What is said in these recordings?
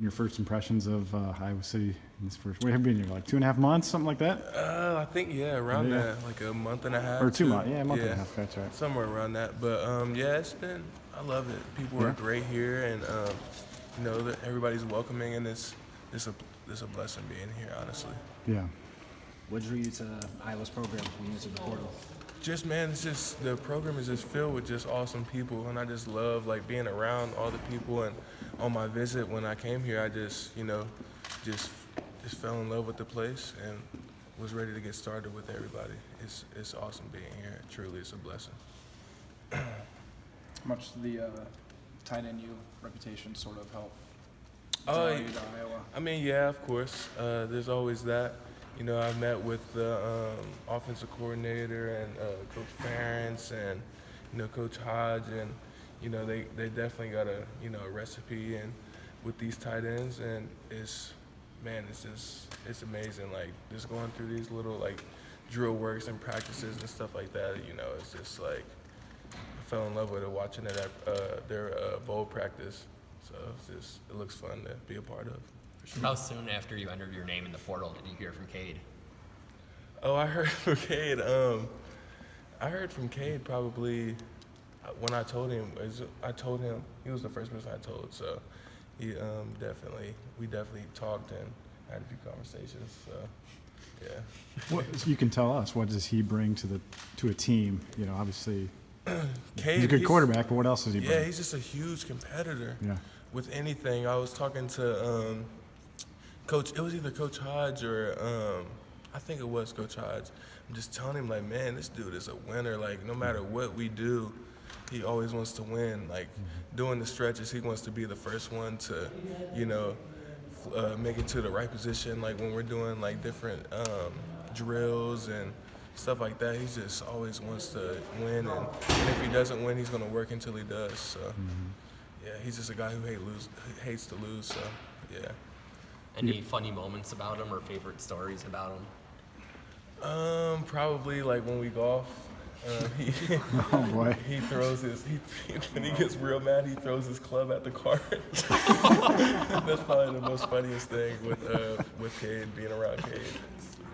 Your first impressions of Iowa City in this first, we have been here like 2.5 months, something like that? I think, around that, like a month and a half. Or 2 months, a month and a half, that's right. Somewhere around that. But, I love it. People are great here, and, that everybody's welcoming, and it's a blessing being here, honestly. Yeah. What drew you to Iowa's program when you entered the portal? The program is just filled with just awesome people, and I just love like being around all the people. And on my visit when I came here, I just fell in love with the place and was ready to get started with everybody. It's awesome being here. Truly, it's a blessing. How much did the tight end U reputation sort of help draw you to Iowa? I mean, yeah, of course. There's always that. I met with the offensive coordinator and Coach Ferentz and, Coach Hodge, and, they definitely got a recipe and with these tight ends, and it's amazing. Like, just going through these little, like, drill works and practices and stuff like that, it's just like, I fell in love with it watching it at their bowl practice. So it looks fun to be a part of. Sure. How soon after you entered your name in the portal did you hear from Cade? Oh, I heard from Cade. I heard from Cade probably when I told him. He was the first person I told. So we definitely talked and had a few conversations. So yeah. What you can tell us? What does he bring to a team? Cobviously, Cade, he's a good quarterback, but what else does he bring? Yeah, he's just a huge competitor. Yeah. With anything. I was talking to Coach. It was either Coach Hodge or I think it was Coach Hodge. I'm just telling him, like, man, this dude is a winner. Like, no matter what we do, he always wants to win. Like, doing the stretches, he wants to be the first one to, make it to the right position. Like, when we're doing, like, different drills and stuff like that, he just always wants to win. And if he doesn't win, he's going to work until he does. So. Yeah, he's just a guy who hates to lose, so, yeah. Any funny moments about him or favorite stories about him? Probably, like, when we golf, oh, boy. He throws when he gets real mad, he throws his club at the cart. That's probably the most funniest thing with Cade, being around Cade.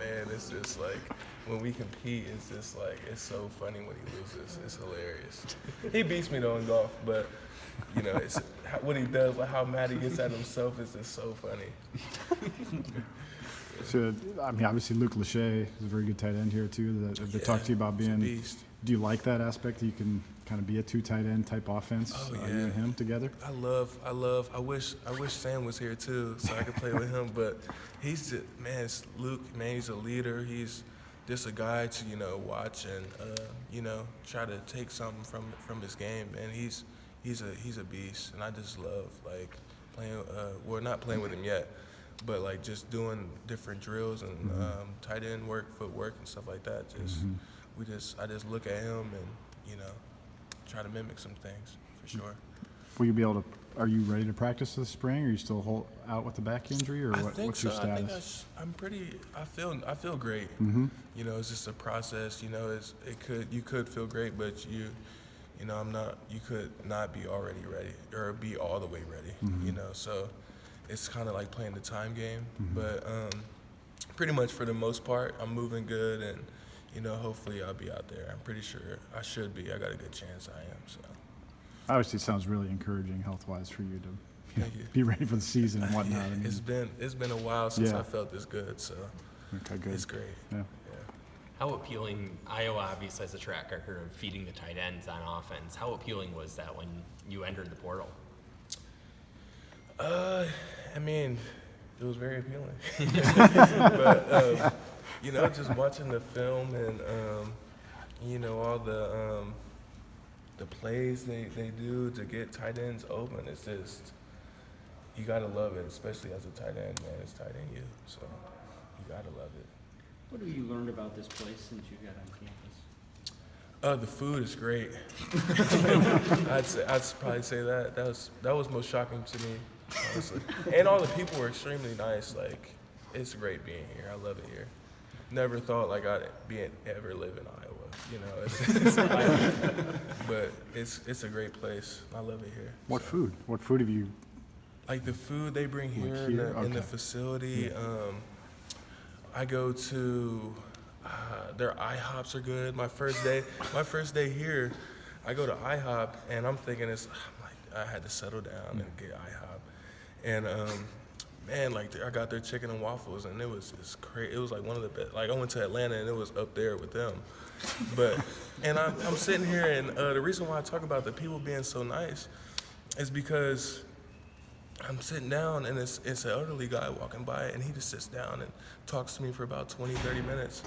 Man, it's just, like, when we compete, it's just, like, it's so funny when he loses. It's hilarious. He beats me, though, in golf, but... it's what he does, like how mad he gets at himself is just so funny. So, I mean, obviously Luke Lachey is a very good tight end here too. They talk to you about being. Beast. Do you like that aspect that you can kind of be a two tight end type offense? Oh, you and him together. I wish Sam was here too, so I could play with him. But he's just, man, Luke. Man, he's a leader. He's just a guy to watch and try to take something from his game. And he's a beast, and I just love like playing. Not playing with him yet, but like just doing different drills and tight end work, footwork, and stuff like that. I just look at him and try to mimic some things for sure. Will you be able to? Are you ready to practice this spring? Or are you still out with the back injury, or what's your status? I'm pretty. I feel great. Mm-hmm. It's just a process. You could feel great, but I'm not. You could not be already ready or be all the way ready. Mm-hmm. So it's kind of like playing the time game. Mm-hmm. But pretty much for the most part, I'm moving good, and hopefully I'll be out there. I'm pretty sure I should be. I got a good chance. I am. So. Obviously, it sounds really encouraging health-wise for you to be ready for the season and whatnot. Yeah, it's been a while since I felt this good. So okay, good. It's great. Yeah. How appealing, Iowa obviously has a track record of feeding the tight ends on offense. How appealing was that when you entered the portal? I mean, it was very appealing. But, just watching the film and, all the plays they do to get tight ends open, it's just, you got to love it, especially as a tight end, man. It's tight end you, so you got to love it. What have you learned about this place since you got on campus? The food is great. I'd probably say that. That was most shocking to me, honestly. And all the people were extremely nice. Like, it's great being here. I love it here. Never thought like I'd ever live in Iowa. But it's a great place. I love it here. What food? What food have you Like the food they bring here, Like in, here? the, in the Okay. facility. I go to their IHOPs are good. My first day here, I go to IHOP and I'm thinking I'm like I had to settle down and get IHOP, and man, like I got their chicken and waffles and it was just crazy. It was like one of the best. Like I went to Atlanta and it was up there with them, but and I'm sitting here and the reason why I talk about the people being so nice is because I'm sitting down and it's an elderly guy walking by and he just sits down and talks to me for about 20, 30 minutes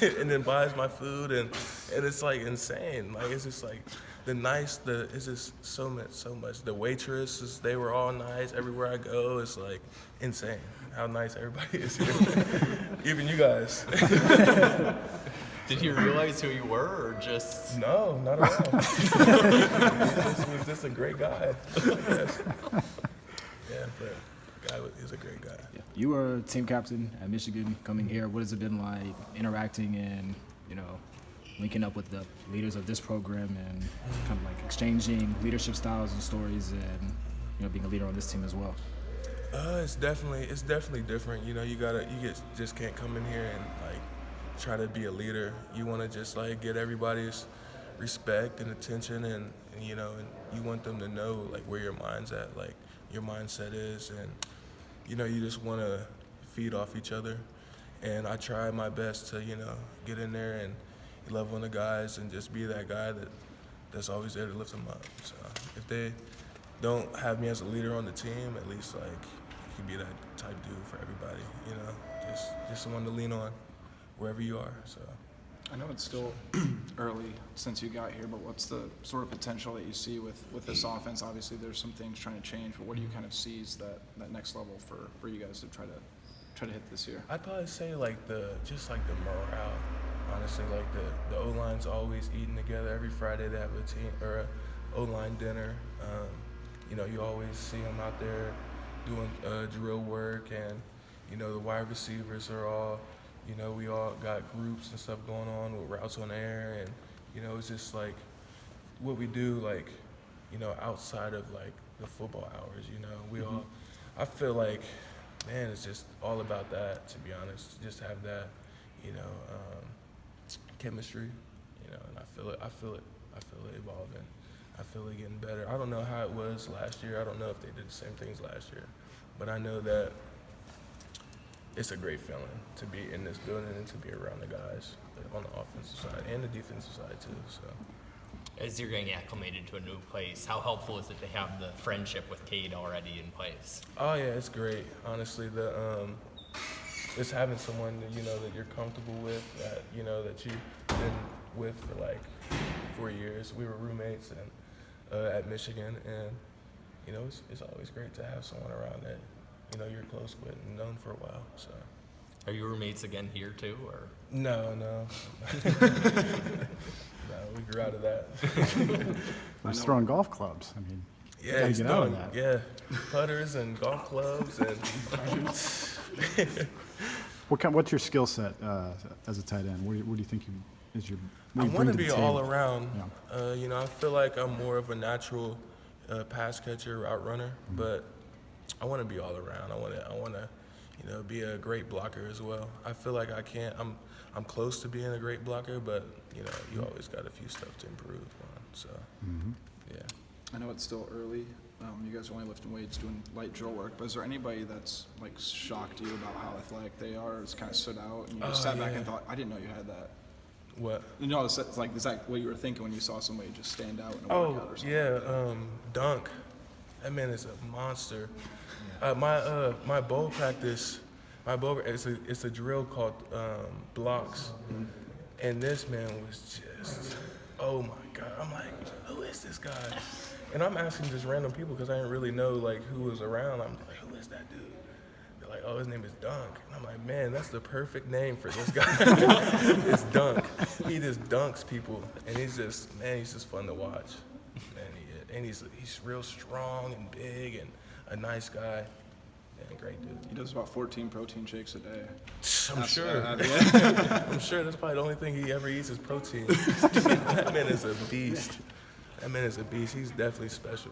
and then buys my food and it's like insane. Like it's just like it's just so much. The waitresses, they were all nice. Everywhere I go, it's like insane how nice everybody is here. Even you guys. Did he realize who you were, or just? No, not at all. He was just a great guy. Yes. Yeah, but he's a great guy. Yeah. You were a team captain at Michigan coming here. What has it been like interacting and, linking up with the leaders of this program and kind of like exchanging leadership styles and stories and, being a leader on this team as well? It's definitely different. You just can't come in here and like try to be a leader. You want to just like get everybody's respect and attention and you want them to know like where your mind's at, like your mindset is, and you just want to feed off each other. And I try my best to get in there and love on the guys and just be that guy that's always there to lift them up. So if they don't have me as a leader on the team, at least like you can be that type dude for everybody. Just someone to lean on wherever you are. So. I know it's still early since you got here, but what's the sort of potential that you see with this offense? Obviously, there's some things trying to change, but what do you kind of see as that next level for you guys to try to hit this year? I'd probably say like the morale. Honestly, like the O-line's always eating together. Every Friday they have a team or a O-line dinner. You always see them out there doing drill work, and the wide receivers are all. We all got groups and stuff going on with routes on air, and it's just like what we do, like outside of like the football hours. We all. I feel like, man, it's just all about that. To be honest, just have that, chemistry, and I feel it evolving. I feel it getting better. I don't know how it was last year. I don't know if they did the same things last year, but I know that. It's a great feeling to be in this building and to be around the guys on the offensive side and the defensive side too. So, As you're getting acclimated to a new place, how helpful is it to have the friendship with Cade already in place? oh yeah, it's great. Honestly, just having someone that that you're comfortable with, that that you've been with for like 4 years. We were roommates and at Michigan, and it's always great to have someone around that. You're close with and known for a while. So. Are you roommates again here too, or? No. No, we grew out of that. There's throwing golf clubs. I mean, Yeah, gotta he's get out of throwing, that. yeah, putters and golf clubs and. What's your skill set as a tight end? What do you think is your? What I do you want bring to be the all table? around. Yeah. I feel like I'm more of a natural pass catcher, route runner, but I want to be all around. I want to, be a great blocker as well. I feel like I can't. I'm close to being a great blocker, but you always got a few stuff to improve on. So, yeah. I know it's still early. You guys are only lifting weights, doing light drill work, but is there anybody that's like shocked you about how athletic they are? It's kind of stood out, and you just sat back and thought, I didn't know you had that. What? No, it's like, is that what you were thinking when you saw somebody just stand out in a workout or something? Yeah, Dunk. That man is a monster. My bowl practice, it's a drill called blocks, and this man was just, oh my God. I'm like, who is this guy? And I'm asking just random people because I didn't really know like who was around. I'm like, who is that dude? They're like, oh, his name is Dunk. And I'm like, man, that's the perfect name for this guy. It's Dunk. He just dunks people, and he's just fun to watch. And he's real strong and big and a nice guy. Yeah, great dude. He does about 14 protein shakes a day. I'm sure. I'm sure that's probably the only thing he ever eats is protein. That man is a beast. He's definitely special.